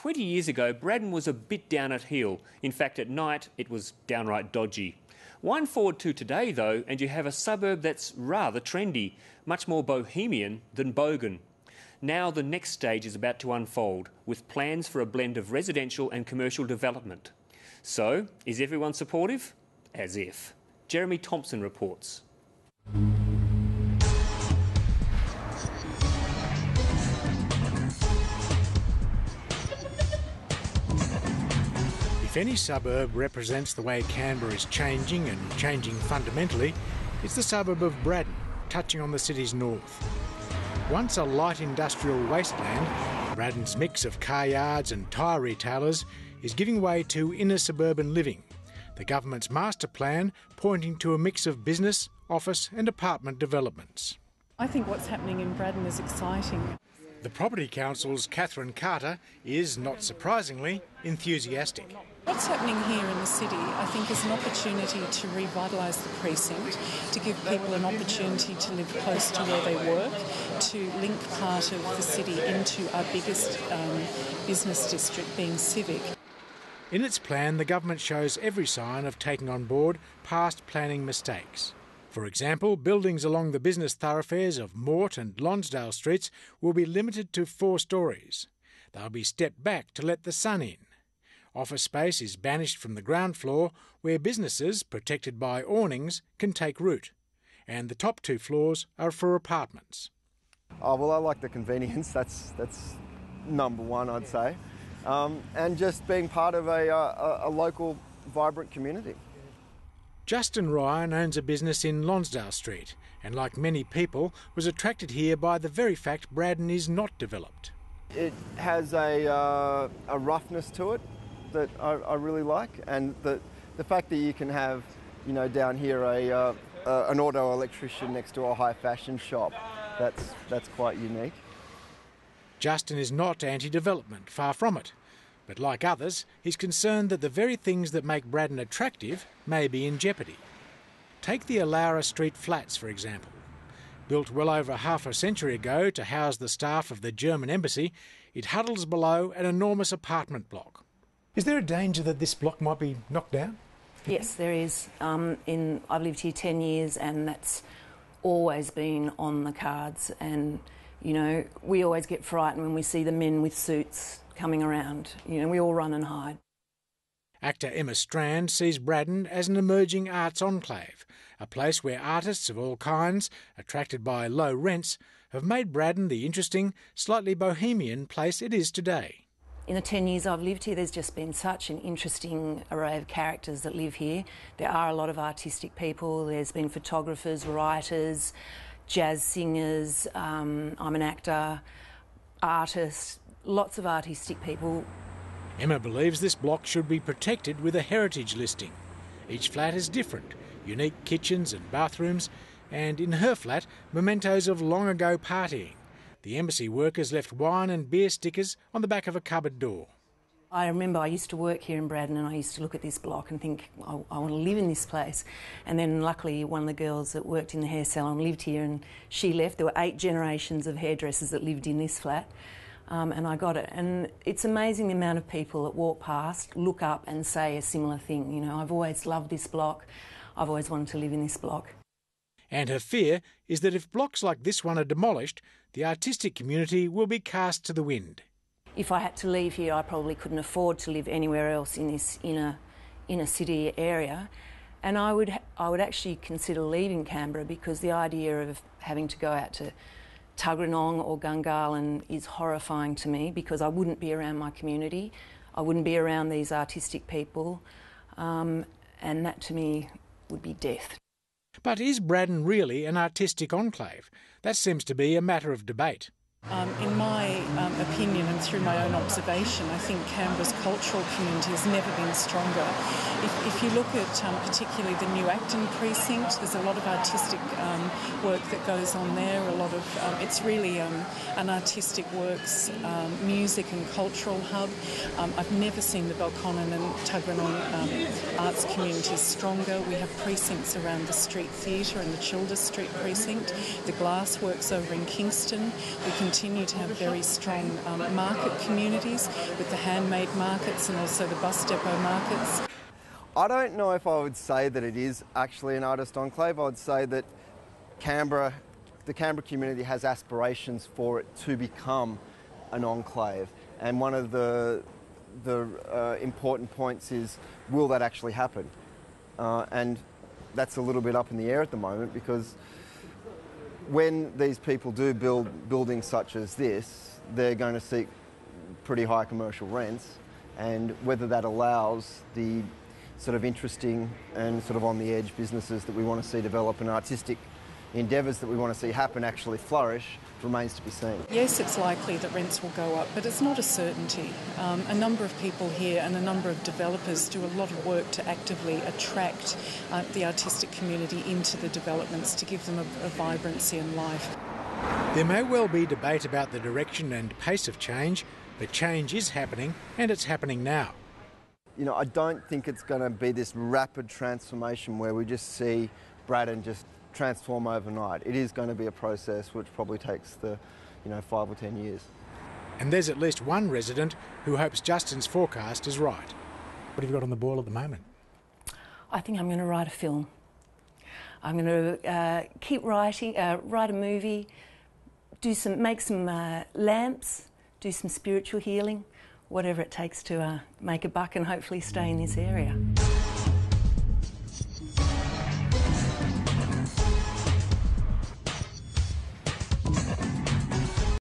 20 years ago, Braddon was a bit down at heel. In fact, at night, it was downright dodgy. Wind forward to today, though, and you have a suburb that's rather trendy, much more bohemian than bogan. Now the next stage is about to unfold, with plans for a blend of residential and commercial development. So, is everyone supportive? As if. Jeremy Thompson reports. If any suburb represents the way Canberra is changing and changing fundamentally, it's the suburb of Braddon, touching on the city's north. Once a light industrial wasteland, Braddon's mix of car yards and tyre retailers is giving way to inner suburban living, the government's master plan pointing to a mix of business, office and apartment developments. I think what's happening in Braddon is exciting. The Property Council's Catherine Carter is, not surprisingly, enthusiastic. What's happening here in the city, I think, is an opportunity to revitalise the precinct, to give people an opportunity to live close to where they work, to link part of the city into our biggest business district, being Civic. In its plan, the government shows every sign of taking on board past planning mistakes. For example, buildings along the business thoroughfares of Mort and Lonsdale Streets will be limited to 4 stories. They'll be stepped back to let the sun in. Office space is banished from the ground floor, where businesses, protected by awnings, can take root. And the top 2 floors are for apartments. Oh, well, I like the convenience. That's number one, I'd say. And just being part of a local, vibrant community. Justin Ryan owns a business in Lonsdale Street and, like many people, was attracted here by the very fact Braddon is not developed. It has a roughness to it that I really like, and the fact that you can have, you know, down here an auto electrician next to a high fashion shop, that's quite unique. Justin is not anti-development, far from it. But like others, he's concerned that the very things that make Braddon attractive may be in jeopardy. Take the Alara Street flats, for example. Built well over half a century ago to house the staff of the German embassy, it huddles below an enormous apartment block. Is there a danger that this block might be knocked down? Yes, there is. I've lived here 10 years and that's always been on the cards. And, you know, we always get frightened when we see the men with suits coming around. You know, we all run and hide. Actor Emma Strand sees Braddon as an emerging arts enclave, a place where artists of all kinds, attracted by low rents, have made Braddon the interesting, slightly bohemian place it is today. In the 10 years I've lived here, there's just been such an interesting array of characters that live here. There are a lot of artistic people. There's been photographers, writers, jazz singers, I'm an actor, artist, lots of artistic people. Emma believes this block should be protected with a heritage listing. Each flat is different, unique kitchens and bathrooms, and in her flat, mementos of long ago partying. The embassy workers left wine and beer stickers on the back of a cupboard door. I remember I used to work here in Braddon and I used to look at this block and think, I want to live in this place. And then luckily one of the girls that worked in the hair salon lived here and she left. There were 8 generations of hairdressers that lived in this flat. And I got it. And it's amazing the amount of people that walk past, look up and say a similar thing. You know, I've always loved this block. I've always wanted to live in this block. And her fear is that if blocks like this one are demolished, the artistic community will be cast to the wind. If I had to leave here, I probably couldn't afford to live anywhere else in this inner city area. And I would actually consider leaving Canberra because the idea of having to go out to Tuggeranong or Gungahlin is horrifying to me because I wouldn't be around my community, I wouldn't be around these artistic people, and that to me would be death. But is Braddon really an artistic enclave? That seems to be a matter of debate. In my opinion and through my own observation, I think Canberra's cultural community has never been stronger. If you look at particularly the New Acton precinct, there's a lot of artistic work that goes on there. A lot of it's really an artistic works, music and cultural hub. I've never seen the Belconnen and Tuggeranong arts communities stronger. We have precincts around the Street Theatre and the Childers Street precinct. The glass works over in Kingston. We can continue to have very strong market communities with the handmade markets and also the bus depot markets. I don't know if I would say that it is actually an artist enclave. I would say that the Canberra community has aspirations for it to become an enclave. And one of the important points is, will that actually happen? And that's a little bit up in the air at the moment, because when these people do build buildings such as this, they're going to seek pretty high commercial rents, and whether that allows the sort of interesting and sort of on the edge businesses that we want to see develop and artistic endeavours that we want to see happen actually flourish remains to be seen. Yes, it's likely that rents will go up, but it's not a certainty. A number of people here and a number of developers do a lot of work to actively attract the artistic community into the developments to give them a vibrancy and life. There may well be debate about the direction and pace of change, but change is happening, and it's happening now. You know, I don't think it's going to be this rapid transformation where we just see Braddon just transform overnight. It is going to be a process which probably takes 5 or 10 years. And there's at least one resident who hopes Justin's forecast is right. What have you got on the boil at the moment? I think I'm going to write a film. I'm going to keep writing, write a movie, make some lamps, do some spiritual healing, whatever it takes to make a buck and hopefully stay in this area.